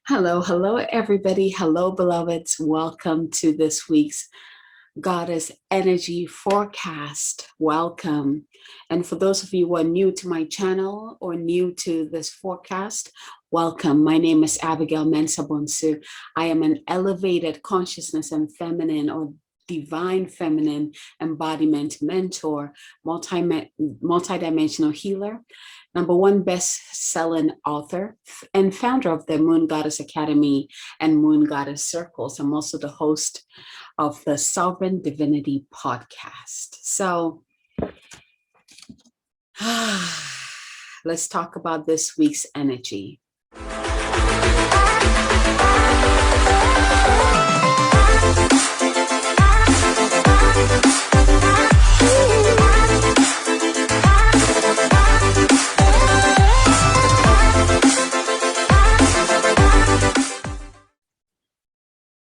Hello, everybody. Hello, beloveds. Welcome to this week's Goddess Energy Forecast. Welcome. And for those of you who are new to my channel or new to this forecast, welcome. My name is Abigail Mensah-Bonsu. I am an elevated consciousness and feminine or divine feminine embodiment mentor, multi-dimensional healer, #1 best-selling author, and founder of the Moon Goddess Academy and Moon Goddess Circles. I'm also the host of the Sovereign Divinity podcast. So let's talk about this week's energy.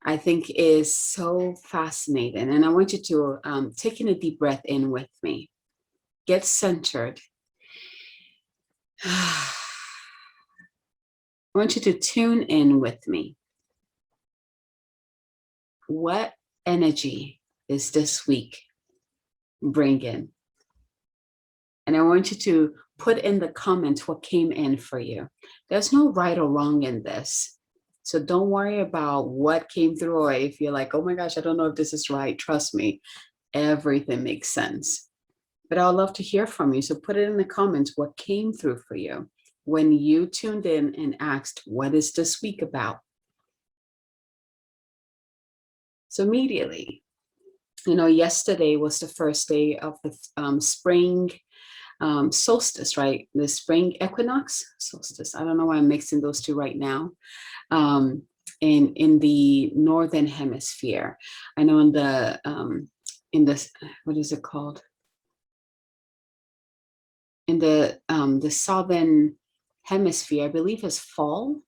I think is so fascinating. And I want you to take in a deep breath in with me. Get centered. I want you to tune in with me. What energy is this week bringing? And I want you to put in the comments what came in for you. There's no right or wrong in this. So don't worry about what came through, or if you're like, oh my gosh, I don't know if this is right. Trust me, everything makes sense. But I'd love to hear from you. So put it in the comments what came through for you when you tuned in and asked, what is this week about? So immediately, yesterday was the first day of the spring solstice, right? The spring equinox, solstice. I don't know why I'm mixing those two right now. In the northern hemisphere. I know in the what is it called? In the southern hemisphere, I believe is fall.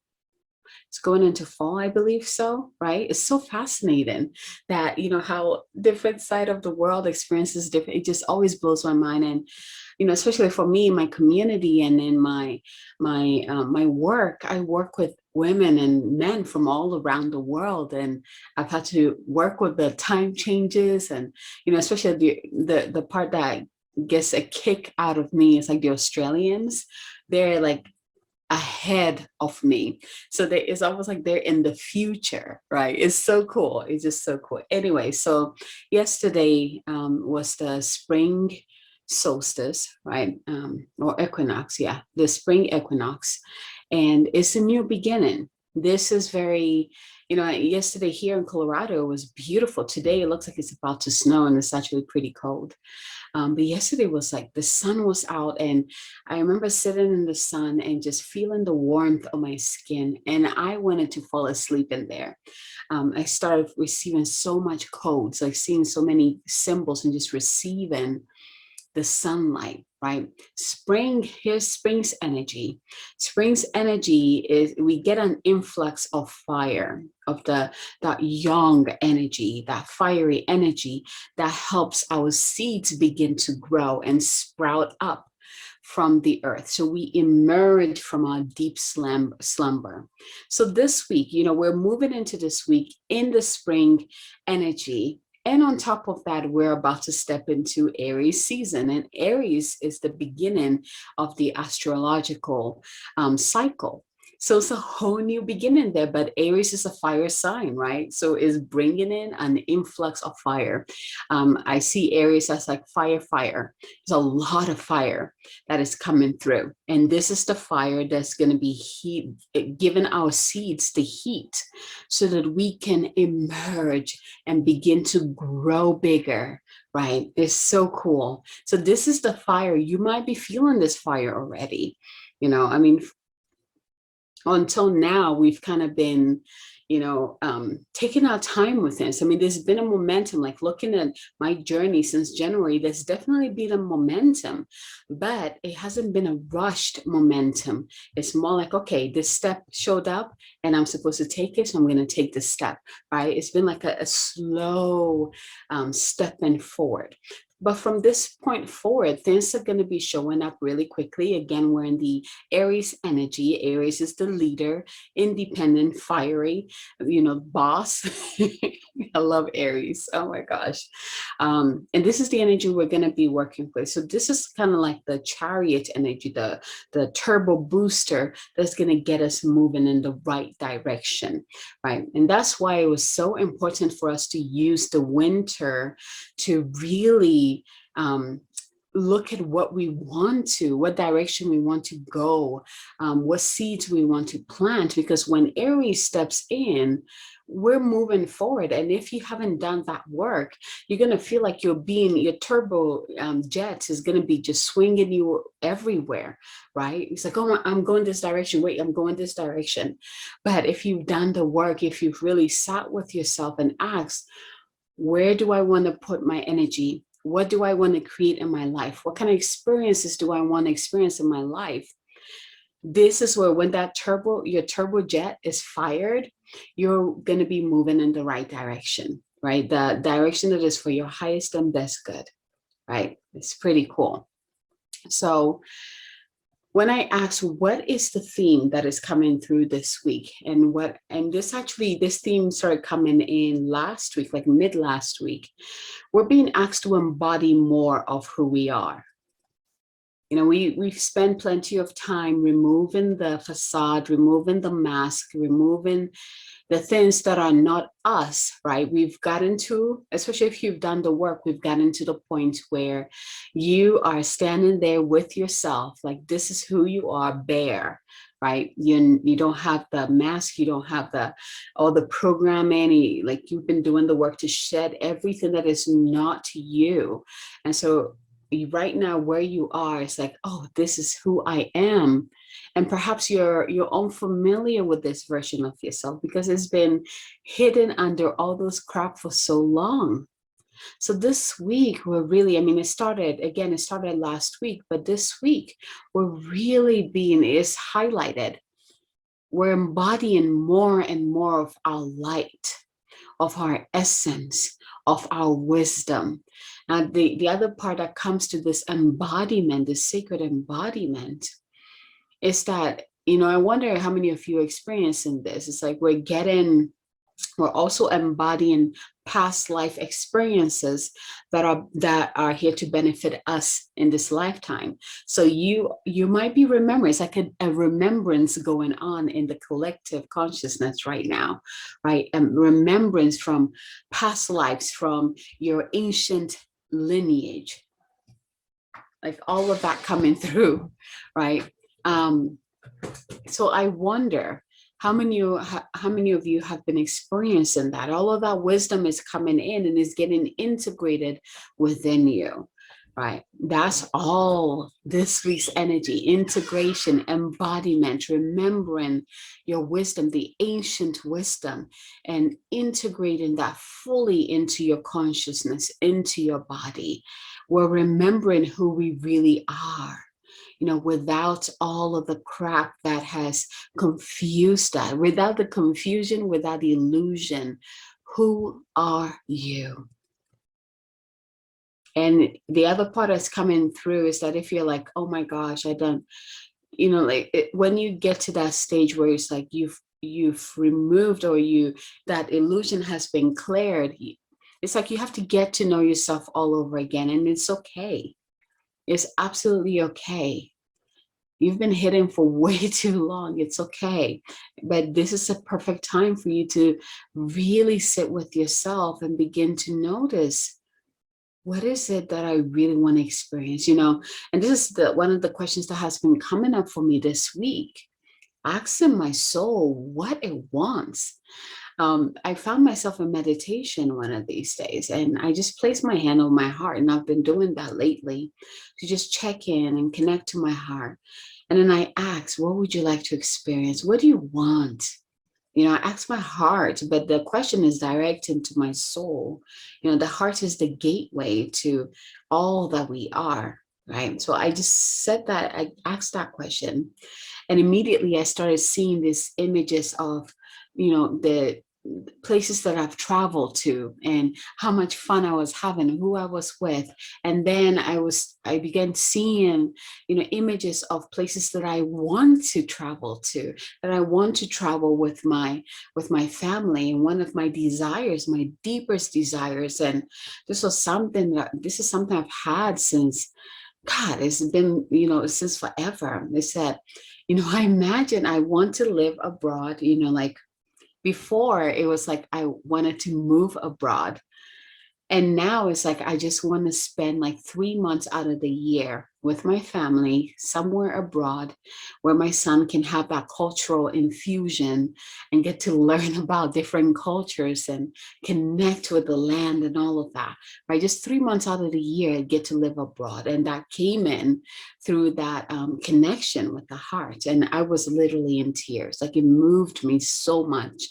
It's going into fall, I believe so, right? It's so fascinating that, how different side of the world experiences different. It just always blows my mind. And, especially for me, my community and in my work, I work with women and men from all around the world. And I've had to work with the time changes and, especially the part that gets a kick out of me is like the Australians. They're like ahead of me, so it's almost like they're in the future, right? It's so cool. It's just so cool. Anyway, so yesterday was the spring solstice, right? Or equinox. Yeah, the spring equinox, and it's a new beginning. This is very, yesterday here in Colorado was beautiful. Today it looks like it's about to snow, and it's actually pretty cold. But yesterday was like the sun was out, and I remember sitting in the sun and just feeling the warmth of my skin, and I wanted to fall asleep in there. I started receiving so much codes, like seeing so many symbols and just receiving the sunlight, right? Here's spring's energy. Spring's energy is we get an influx of fire, of that young energy, that fiery energy that helps our seeds begin to grow and sprout up from the earth. So we emerge from our deep slumber. So this week, we're moving into this week in the spring energy. And on top of that, we're about to step into Aries season. And Aries is the beginning of the astrological cycle. So it's a whole new beginning there, but Aries is a fire sign, right? So it's bringing in an influx of fire. I see Aries as like fire. There's a lot of fire that is coming through. And this is the fire that's going to be giving our seeds the heat so that we can emerge and begin to grow bigger, right? It's so cool. So this is the fire. You might be feeling this fire already. Until now, we've kind of been, taking our time with this. There's been a momentum, like looking at my journey since January, there's definitely been a momentum, but it hasn't been a rushed momentum. It's more like, okay, this step showed up and I'm supposed to take it, so I'm going to take this step, right? It's been like a slow stepping forward. But from this point forward, things are going to be showing up really quickly. Again, we're in the Aries energy. Aries is the leader, independent, fiery, boss. I love Aries. Oh my gosh. And this is the energy we're going to be working with. So this is kind of like the chariot energy, the turbo booster that's going to get us moving in the right direction, right? And that's why it was so important for us to use the winter to really look at what direction we want to go, what seeds we want to plant, because when Aries steps in, we're moving forward. And if you haven't done that work, you're going to feel like your turbo jet is going to be just swinging you everywhere, right? It's like, oh, I'm going this direction. Wait, I'm going this direction. But if you've done the work, if you've really sat with yourself and asked, where do I want to put my energy? What do I want to create in my life? What kind of experiences do I want to experience in my life? This is where when your turbo jet is fired, you're going to be moving in the right direction, right? The direction that is for your highest and best good, right? It's pretty cool. So when I asked what is the theme that is coming through this week, and this theme started coming in last week, like mid last week, we're being asked to embody more of who we are. We've spent plenty of time removing the facade, removing the mask, removing the things that are not us, right? We've gotten to, especially if you've done the work, we've gotten to the point where you are standing there with yourself, like this is who you are, bare, right? You don't have the mask, you don't have all the programming, like you've been doing the work to shed everything that is not you. And so right now where you are, it's like, oh, this is who I am. And perhaps you're unfamiliar with this version of yourself because it's been hidden under all those crap for so long. So this week we're really, it started last week, but this week is highlighted. We're embodying more and more of our light, of our essence, of our wisdom. And the other part that comes to this embodiment, this sacred embodiment, is that, I wonder how many of you are experiencing this. It's like we're also embodying past life experiences that are here to benefit us in this lifetime. So you might be remembering, it's like a remembrance going on in the collective consciousness right now, right? And remembrance from past lives, from your ancient lineage, like all of that coming through, right? So I wonder how many of you have been experiencing that? All of that wisdom is coming in and is getting integrated within you, right? That's all this week's energy: integration, embodiment, remembering your wisdom, the ancient wisdom, and integrating that fully into your consciousness, into your body. We're remembering who we really are, without all of the crap that has confused us, without the confusion, without the illusion. Who are you? And the other part that's coming through is that if you're like, oh my gosh, I don't, when you get to that stage where it's like you've removed, or that illusion has been cleared, it's like you have to get to know yourself all over again. And it's okay. It's absolutely okay. You've been hidden for way too long. It's okay. But this is a perfect time for you to really sit with yourself and begin to notice, what is it that I really want to experience? And this is one of the questions that has been coming up for me this week. Asking my soul what it wants. I found myself in meditation one of these days, and I just placed my hand on my heart, and I've been doing that lately to just check in and connect to my heart. And then I asked, what would you like to experience? What do you want? I asked my heart, but the question is direct into my soul. The heart is the gateway to all that we are, right? So I just said that, I asked that question, and immediately I started seeing these images of, the places that I've traveled to and how much fun I was having, who I was with. And then I began seeing, images of places that I want to travel to, that I want to travel with my family. And one of my desires, my deepest desires, and this is something I've had since, God, it's been, since forever. They said, I imagine I want to live abroad, like before it was like I wanted to move abroad. And now it's like I just want to spend like 3 months out of the year with my family somewhere abroad where my son can have that cultural infusion and get to learn about different cultures and connect with the land and all of that, right? Just 3 months out of the year, I get to live abroad. And that came in through that connection with the heart. And I was literally in tears. Like, it moved me so much.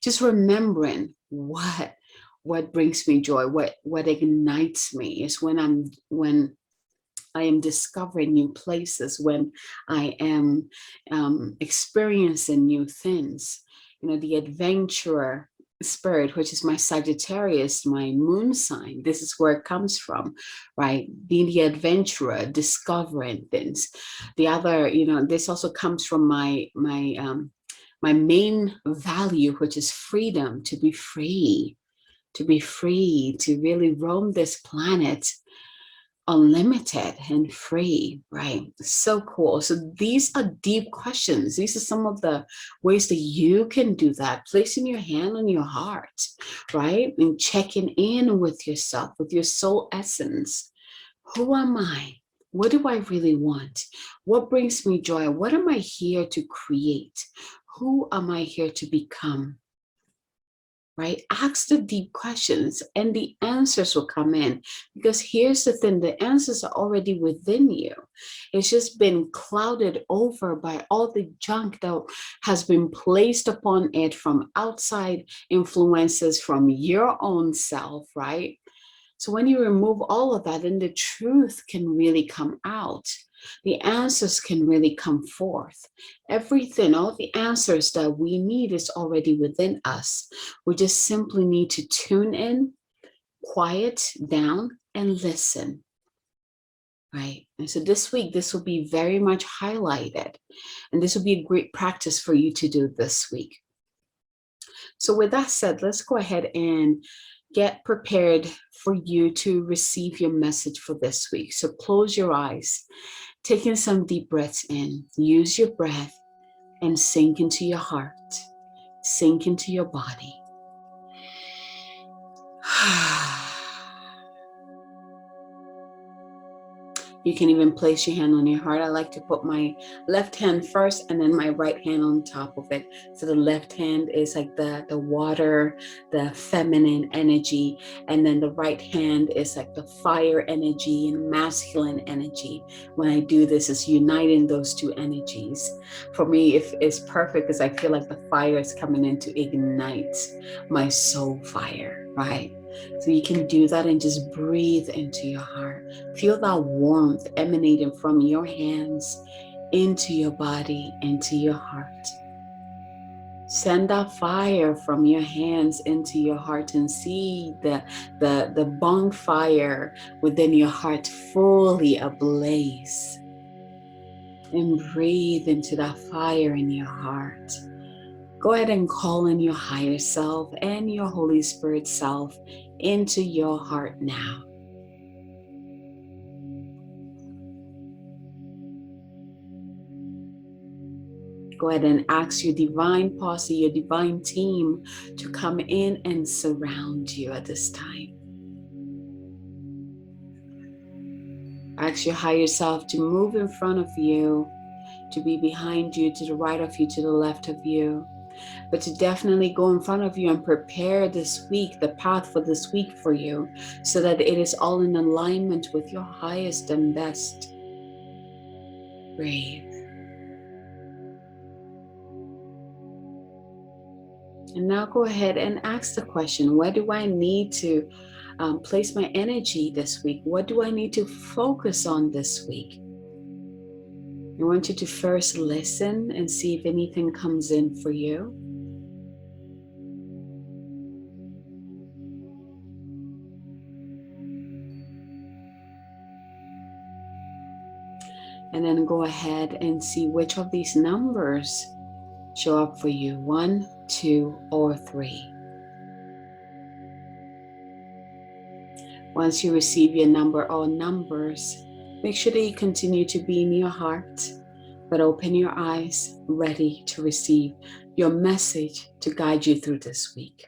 Just remembering what brings me joy, what ignites me is when I am discovering new places, when I am experiencing new things. The adventurer spirit, which is my Sagittarius, my moon sign. This is where it comes from, right? Being the adventurer, discovering things. The other, this also comes from my main value, which is freedom, to be free, to really roam this planet unlimited and free, right? So cool. So these are deep questions. These are some of the ways that you can do that, placing your hand on your heart, right? And checking in with yourself, with your soul essence. Who am I? What do I really want? What brings me joy? What am I here to create? Who am I here to become? Right? Ask the deep questions and the answers will come in. Because here's the thing, the answers are already within you. It's just been clouded over by all the junk that has been placed upon it from outside influences, from your own self, right? So when you remove all of that, then the truth can really come out. The answers can really come forth. Everything, all the answers that we need is already within us. We just simply need to tune in, quiet down, and listen. Right? And so this week, this will be very much highlighted. And this will be a great practice for you to do this week. So with that said, let's go ahead and get prepared for you to receive your message for this week. So close your eyes, taking some deep breaths in. Use your breath and sink into your heart, sink into your body. You can even place your hand on your heart. I like to put my left hand first and then my right hand on top of it. So the left hand is like the water, the feminine energy. And then the right hand is like the fire energy and masculine energy. When I do this, it's uniting those two energies. For me, it's perfect because I feel like the fire is coming in to ignite my soul fire, right? So you can do that and just breathe into your heart. Feel that warmth emanating from your hands into your body, into your heart. Send that fire from your hands into your heart and see the bonfire within your heart fully ablaze. And breathe into that fire in your heart. Go ahead and call in your higher self and your Holy Spirit self into your heart now. Go ahead and ask your divine posse, your divine team to come in and surround you at this time. Ask your higher self to move in front of you, to be behind you, to the right of you, to the left of you, but to definitely go in front of you and prepare this week, the path for this week for you, so that it is all in alignment with your highest and best. Breathe. And now go ahead and ask the question, where do I need to place my energy this week? What do I need to focus on this week? I want you to first listen and see if anything comes in for you. And then go ahead and see which of these numbers show up for you, 1, 2, or 3. Once you receive your number or numbers, make sure that you continue to be in your heart, but open your eyes, ready to receive your message to guide you through this week.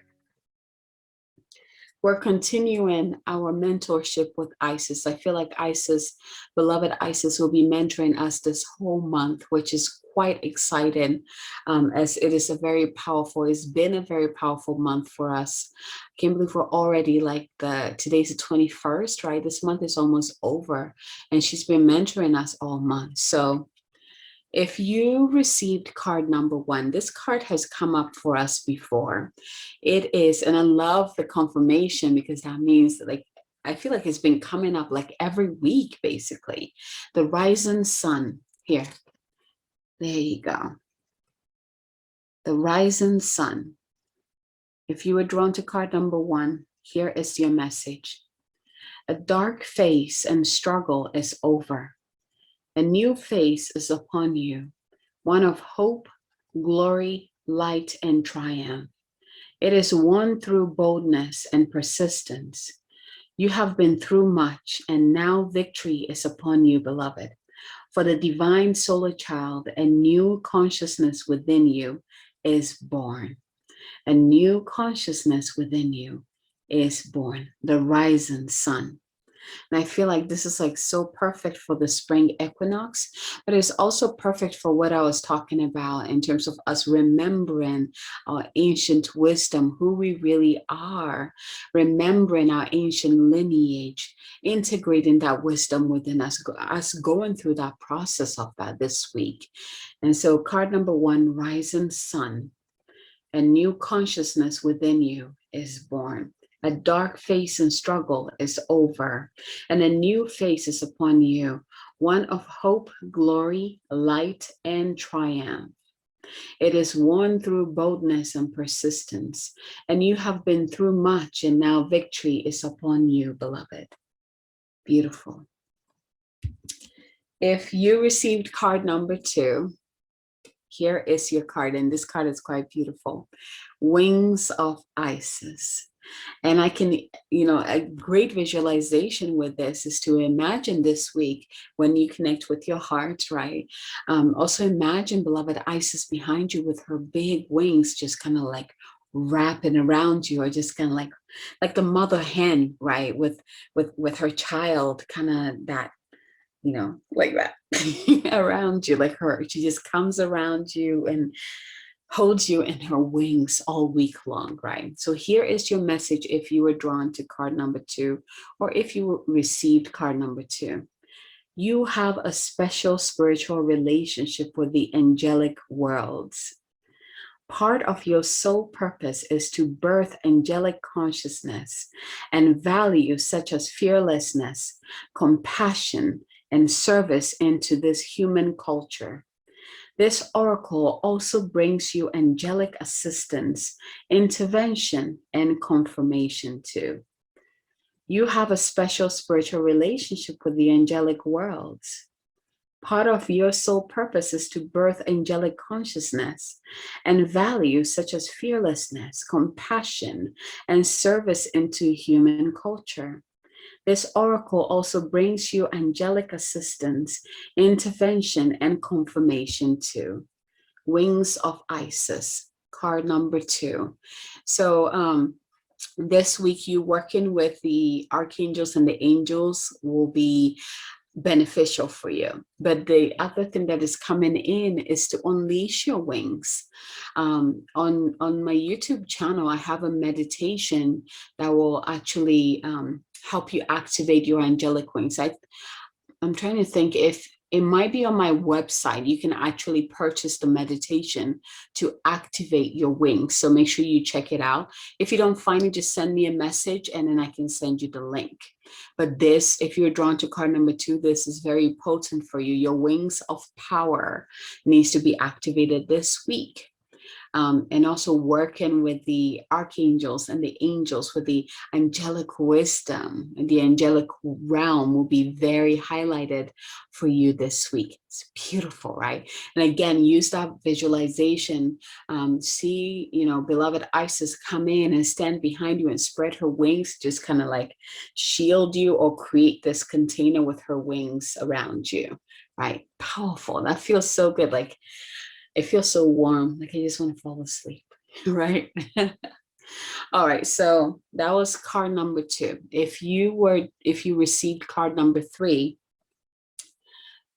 We're continuing our mentorship with Isis. I feel like Isis, beloved Isis, will be mentoring us this whole month, which is quite exciting, as it is it's been a very powerful month for us. I can't believe we're already today's the 21st, right? This month is almost over, and she's been mentoring us all month. So if you received card number 1, this card has come up for us before. It is, and I love the confirmation because that means that, I feel like it's been coming up like every week, basically. The rising sun. Here. There you go. The rising sun. If you were drawn to card number 1, here is your message. A dark phase and struggle is over. A new face is upon you, one of hope, glory, light, and triumph. It is won through boldness and persistence. You have been through much, and now victory is upon you, beloved. For the divine solar child, a new consciousness within you is born. A new consciousness within you is born, the rising sun. And I feel like this is so perfect for the spring equinox, but it's also perfect for what I was talking about in terms of us remembering our ancient wisdom, who we really are, remembering our ancient lineage, integrating that wisdom within us going through that process of that this week. And so card number 1, rising sun, a new consciousness within you is born. A dark phase and struggle is over, and a new face is upon you, one of hope, glory, light, and triumph. It is won through boldness and persistence, and you have been through much, and now victory is upon you, beloved. Beautiful. If you received card number 2, here is your card, and this card is quite beautiful. Wings of Isis. And I can, a great visualization with this is to imagine this week when you connect with your heart, right? Also imagine, beloved Isis, behind you with her big wings, just kind of wrapping around you, or just kind of like the mother hen, right? With her child, kind of that, like that around you, like her. She just comes around you and holds you in her wings all week long, right? So here is your message if you were drawn to card number 2, or if you received card number 2. You have a special spiritual relationship with the angelic worlds. Part of your soul purpose is to birth angelic consciousness and values such as fearlessness, compassion, and service into this human culture. This oracle also brings you angelic assistance, intervention, and confirmation too. You have a special spiritual relationship with the angelic worlds. Part of your soul purpose is to birth angelic consciousness and values such as fearlessness, compassion, and service into human culture. This oracle also brings you angelic assistance, intervention, and confirmation too. Wings of Isis, card number 2. So this week, you working with the archangels and the angels will be beneficial for you. But the other thing that is coming in is to unleash your wings. On my YouTube channel, I have a meditation that will actually help you activate your angelic wings. I'm trying to think if it might be on my website. You can actually purchase the meditation to activate your wings. So make sure you check it out. If you don't find it, just send me a message and then I can send you the link. But this, if you're drawn to card number 2, this is very potent for you. Your wings of power needs to be activated this week. and also working with the archangels and the angels with the angelic wisdom, and the angelic realm will be very highlighted for you this week. It's beautiful, right? And again, use that visualization. See, beloved Isis come in and stand behind you and spread her wings, just kind of like shield you, or create this container with her wings around you, right? Powerful. That feels so good. Like, it feels so warm. Like I just want to fall asleep, right? All right. So that was card number 2. If you received card number 3,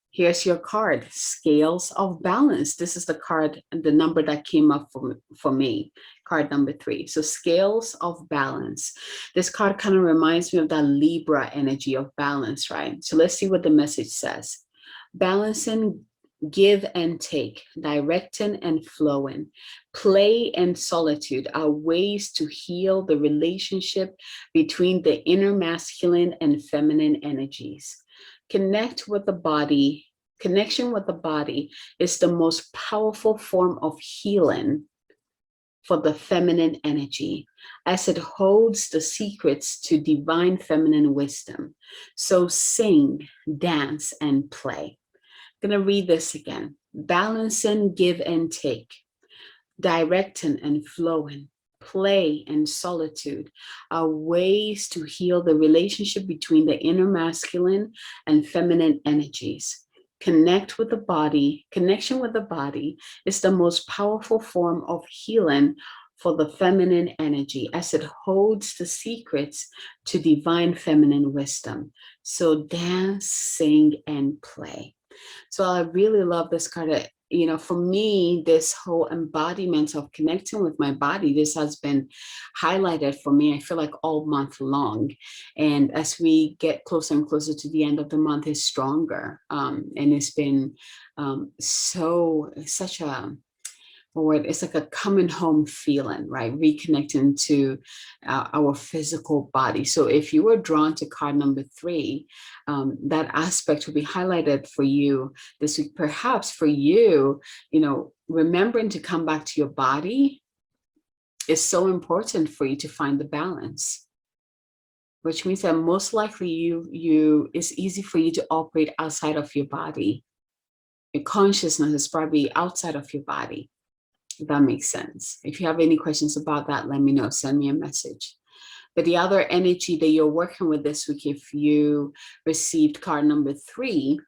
here's your card, Scales of Balance. This is the card, the number that came up for me, card number 3. So Scales of Balance. This card kind of reminds me of that Libra energy of balance, right? So let's see what the message says. Balancing, give and take, directing and flowing, play and solitude are ways to heal the relationship between the inner masculine and feminine energies. Connection with the body is the most powerful form of healing for the feminine energy, as it holds the secrets to divine feminine wisdom. So sing, dance, and play. I'm going to read this again. Balancing, give and take, directing and flowing, play and solitude are ways to heal the relationship between the inner masculine and feminine energies. Connection with the body is the most powerful form of healing for the feminine energy, as it holds the secrets to divine feminine wisdom. So dance, sing, and play. So I really love this card. For me, this whole embodiment of connecting with my body, this has been highlighted for me, I feel like, all month long. And as we get closer and closer to the end of the month, it's stronger. And it's been such a word. It's like a coming home feeling, right? Reconnecting to our physical body. So if you were drawn to card number 3, that aspect will be highlighted for you this week. Perhaps for you, remembering to come back to your body is so important for you to find the balance, which means that most likely it's easy for you to operate outside of your body. Your consciousness is probably outside of your body. If that makes sense. If you have any questions about that, let me know. Send me a message. But the other energy that you're working with this week, if you received card number 3,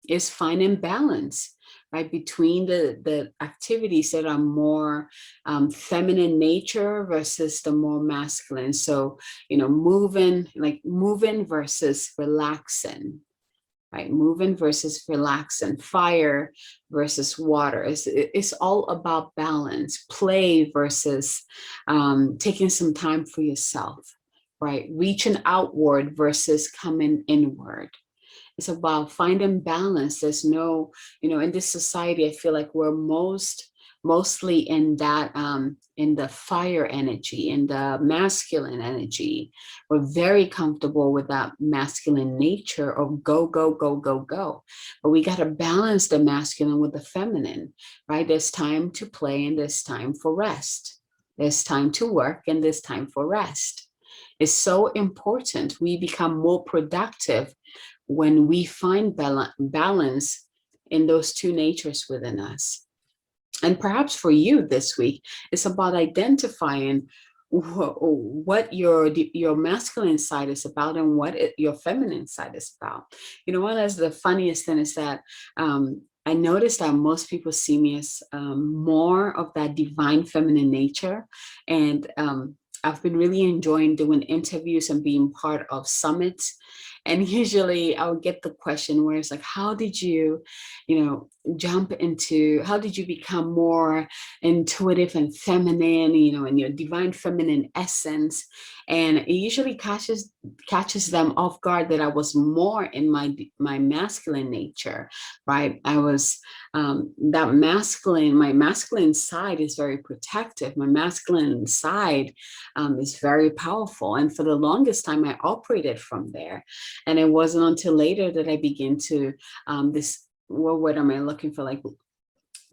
is finding balance, right? Between the activities that are more feminine nature versus the more masculine. So, moving versus relaxing. Right, moving versus relaxing, fire versus water. It's all about balance. Play versus taking some time for yourself, right? Reaching outward versus coming inward. It's about finding balance. There's no, in this society, I feel like we're mostly in that, in the fire energy, in the masculine energy. We're very comfortable with that masculine nature of go, go, go, go, go. But we got to balance the masculine with the feminine, right? There's time to play and there's time for rest. There's time to work and there's time for rest. It's so important. We become more productive when we find balance in those two natures within us. And perhaps for you this week, it's about identifying what your masculine side is about and what your feminine side is about. One of the funniest thing is that I noticed that most people see me as more of that divine feminine nature. And I've been really enjoying doing interviews and being part of summits. And usually I'll get the question where it's like, how did you become more intuitive and feminine, in your divine feminine essence? And it usually catches them off guard that I was more in my masculine nature, right? I was my masculine side is very protective. My masculine side is very powerful. And for the longest time, I operated from there. And it wasn't until later that I began to what am I looking for? Like,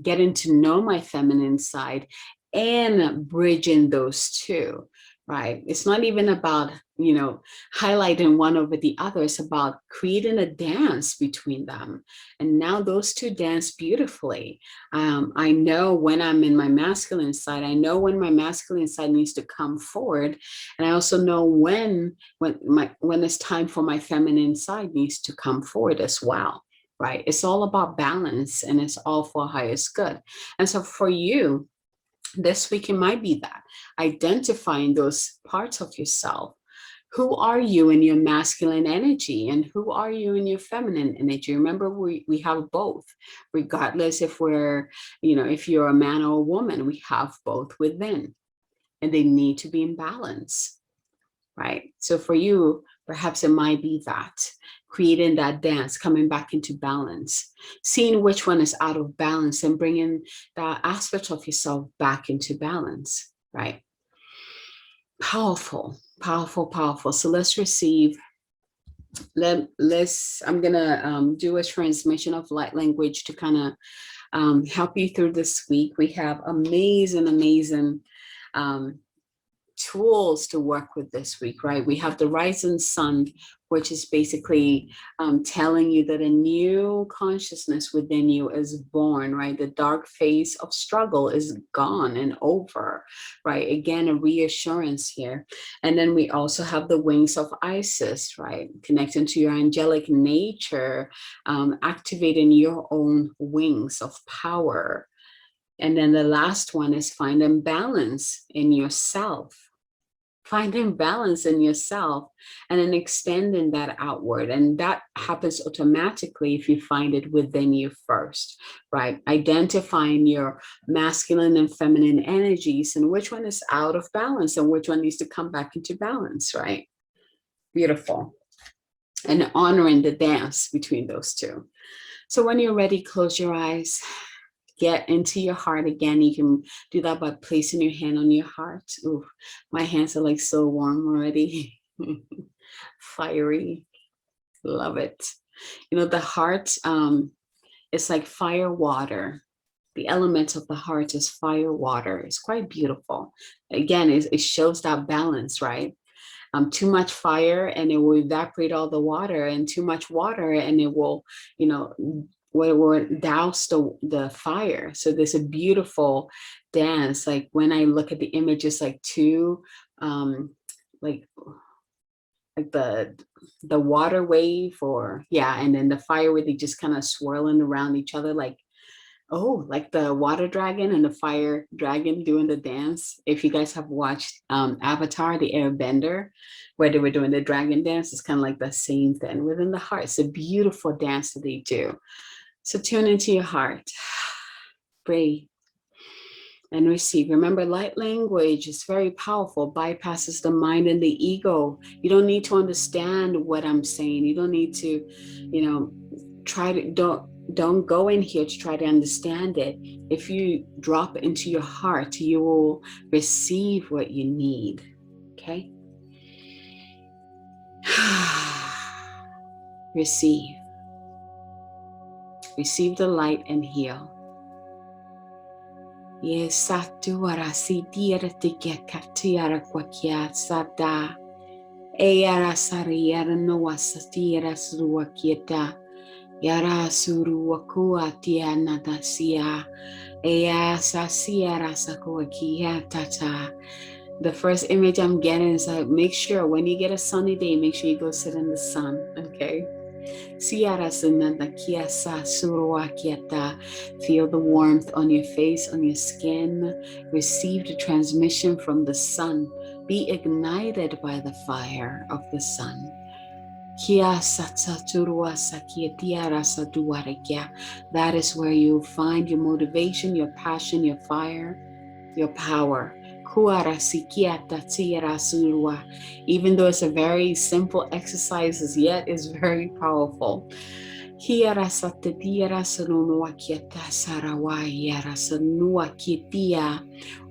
getting to know my feminine side and bridging those two, right? It's not even about, highlighting one over the other. It's about creating a dance between them. And now those two dance beautifully. I know when I'm in my masculine side, I know when my masculine side needs to come forward. And I also know when it's time for my feminine side needs to come forward as well, right? It's all about balance, and it's all for highest good. And so for you, this week, it might be that identifying those parts of yourself. Who are you in your masculine energy, and who are you in your feminine energy? Remember, we have both, regardless if if you're a man or a woman, we have both within, and they need to be in balance, right? So for you, perhaps it might be that creating that dance, coming back into balance, seeing which one is out of balance and bringing that aspect of yourself back into balance, right? Powerful, powerful, powerful. So let's receive. I'm gonna do a transmission of light language to kind of help you through this week. We have amazing tools to work with this week, right? We have the rising sun, which is basically telling you that a new consciousness within you is born, right? The dark phase of struggle is gone and over, right? Again, a reassurance here. And then we also have the wings of Isis, right? Connecting to your angelic nature, activating your own wings of power. And then the last one is finding balance in yourself. Finding balance in yourself and then extending that outward. And that happens automatically if you find it within you first, right? Identifying your masculine and feminine energies and which one is out of balance and which one needs to come back into balance, right? Beautiful. And honoring the dance between those two. So when you're ready, close your eyes. Get into your heart again. You can do that by placing your hand on your heart. Ooh, my hands are like so warm already. Fiery. Love it. The heart is like fire water. The element of the heart is fire water. It's quite beautiful. Again, it shows that balance, right? Too much fire and it will evaporate all the water, and too much water and it will, will douse the fire. So there's a beautiful dance. Like when I look at the image, it's like two, like the water wave, and then the fire where they just kind of swirling around each other, like the water dragon and the fire dragon doing the dance. If you guys have watched Avatar, the Airbender, where they were doing the dragon dance, it's kind of like the same thing within the heart. It's a beautiful dance that they do. So tune into your heart, breathe, and receive. Remember, light language is very powerful, bypasses the mind and the ego. You don't need to understand what I'm saying. You don't need to, don't go in here to try to understand it. If you drop into your heart, you will receive what you need, okay? Receive. Receive the light and heal. Yes, satuara si tira tike katiara kwakia sata. Eyara sariara noa satira suakieta. Yara suruakua tiana dasia. Eya sasiara sakuakia tata. The first image I'm getting is like, make sure when you get a sunny day, make sure you go sit in the sun, okay? Feel the warmth on your face, on your skin. Receive the transmission from the sun. Be ignited by the fire of the sun. That is where you find your motivation, your passion, your fire, your power. Even though it's a very simple exercise, yet is very powerful.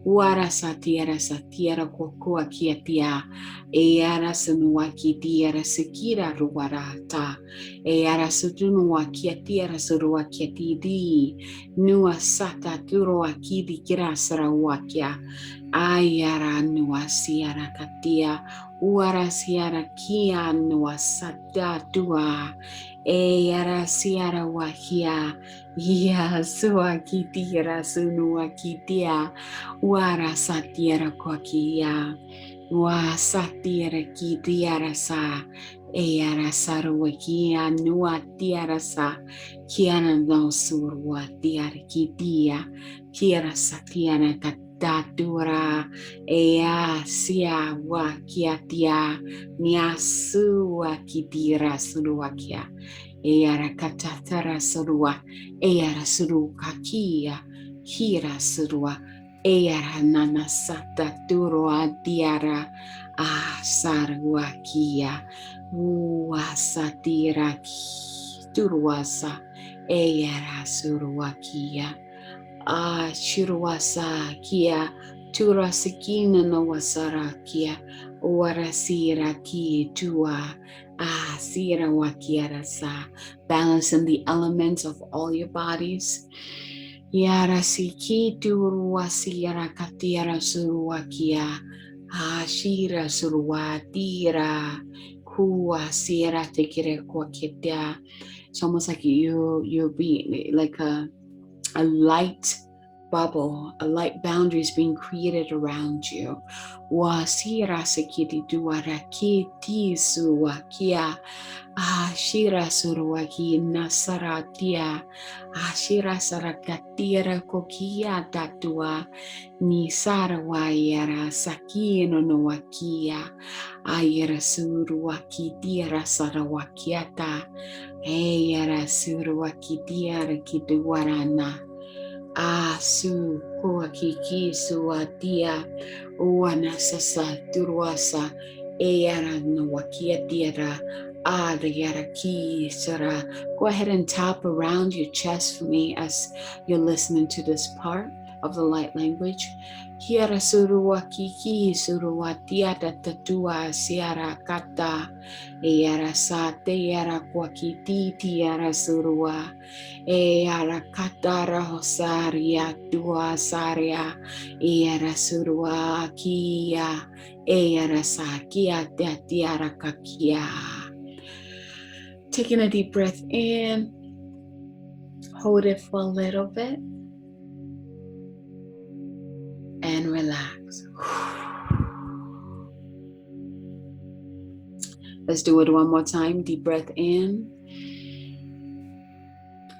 Uara satiera kokua kiatia. Eara sanua kitiera sekira ruarata. Eara sutunua kiatiera surua kiatidi. Nua sata turua kidi kirasara wakia. Ayara nua siara katia. Uara siara kia nua sata tua. Eyara siara wakia. Ya sua kitira sunua kitia. Wara satiera kokia. Wa satiera kitiara sa. Eyara sarwakia nua tiara sa. Kiana no surwa tiara kitia. Kiara satiana katatura. Eya sia wa kiatia. Niasu wa kitira suruakia. Eyara katatara surua. Eyara surukakia. Kira surua. Eyara nanasata turua diara. Sarua kia. Uasatira turuasa. Eyara surua kia. Chiruasa kia. Turasikina no wasara kia. Uarasira ki tua. Sira wakiara sa. Balancing the elements of all your bodies. Yara siki turuasiara katiara suruakia. Shira surua tira. Kua sira tekire kwa ketia. It's almost like you're being like a light bubble, a light boundaries being created around you. Wasira sekiti duara kiti suakia. Shira suruaki nasaratia. Shira sarakatira kokia tatua. Ni sarawayara sakino no wakia. Ayera suruaki tira sarawakiata. Eyara suruaki tira kiduarana. Su kuakiki suatia. Uana sasa turuasa. Eyara no wakia tira. The yara ki sara. Go ahead and tap around your chest for me as you're listening to this part of the light language. Kiara surua kiki surua tiata tatua siara kata. Eyara sa te yara kwakiti tiara surua. Eyara katara hosaria tua saria. Eyara surua kia. Eyara sa kia te tiara kakia. Taking a deep breath in, hold it for a little bit, and relax. Let's do it one more time. Deep breath in,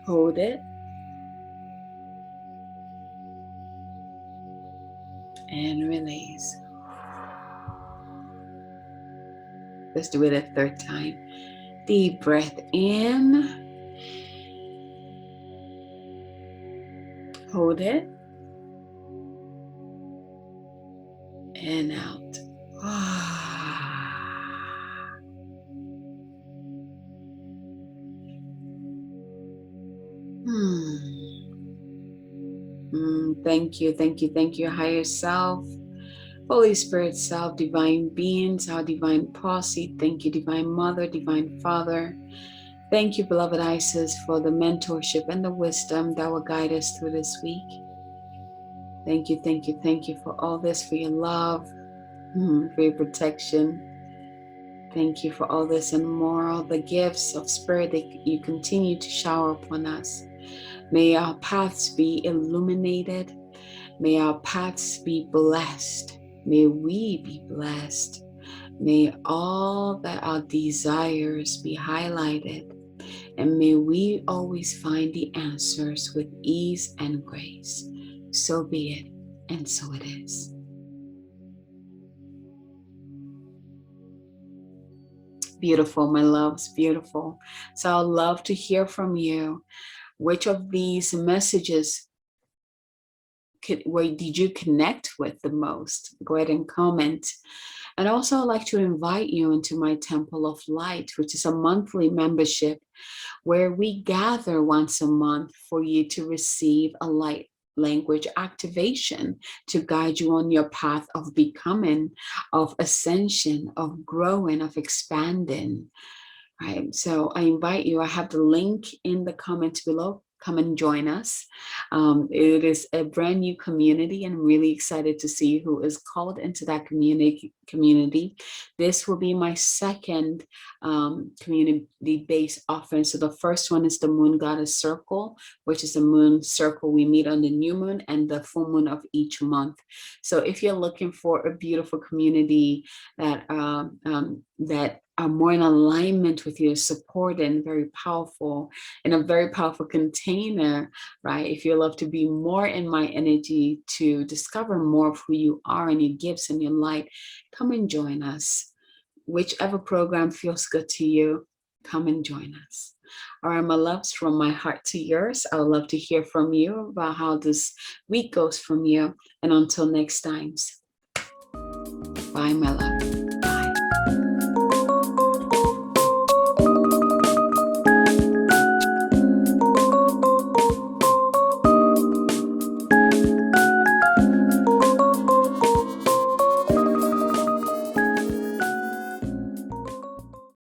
hold it, and release. Let's do it a third time. Deep breath in, hold it, and out. Thank you, higher self, Holy Spirit self, divine beings, our divine posse. Thank you, divine mother, divine father. Thank you, beloved Isis, for the mentorship and the wisdom that will guide us through this week. Thank you for all this, for your love, for your protection. Thank you for all this and more, all the gifts of spirit that you continue to shower upon us. May our paths be illuminated. May our paths be blessed. May we be blessed. May all that our desires be highlighted. And may we always find the answers with ease and grace. So be it, and so it is. Beautiful, my loves, beautiful. So I'd love to hear from you. Which of these messages where did you connect with the most? Go ahead and comment. And also I'd like to invite you into my Temple of Light, which is a monthly membership where we gather once a month for you to receive a light language activation to guide you on your path of becoming, of ascension, of growing, of expanding. Right. So I invite you. I have the link in the comments below. Come and join us. It is a brand new community, and I'm really excited to see who is called into that community. This will be my second community-based offering. So the first one is the Moon Goddess Circle, which is a moon circle. We meet on the new moon and the full moon of each month. So if you're looking for a beautiful community that are more in alignment with you, support and very powerful, in a very powerful container, right? If you love to be more in my energy, to discover more of who you are and your gifts and your light, come and join us. Whichever program feels good to you, come and join us. All right, my loves, from my heart to yours, I would love to hear from you about how this week goes from you. And until next time, bye, my love.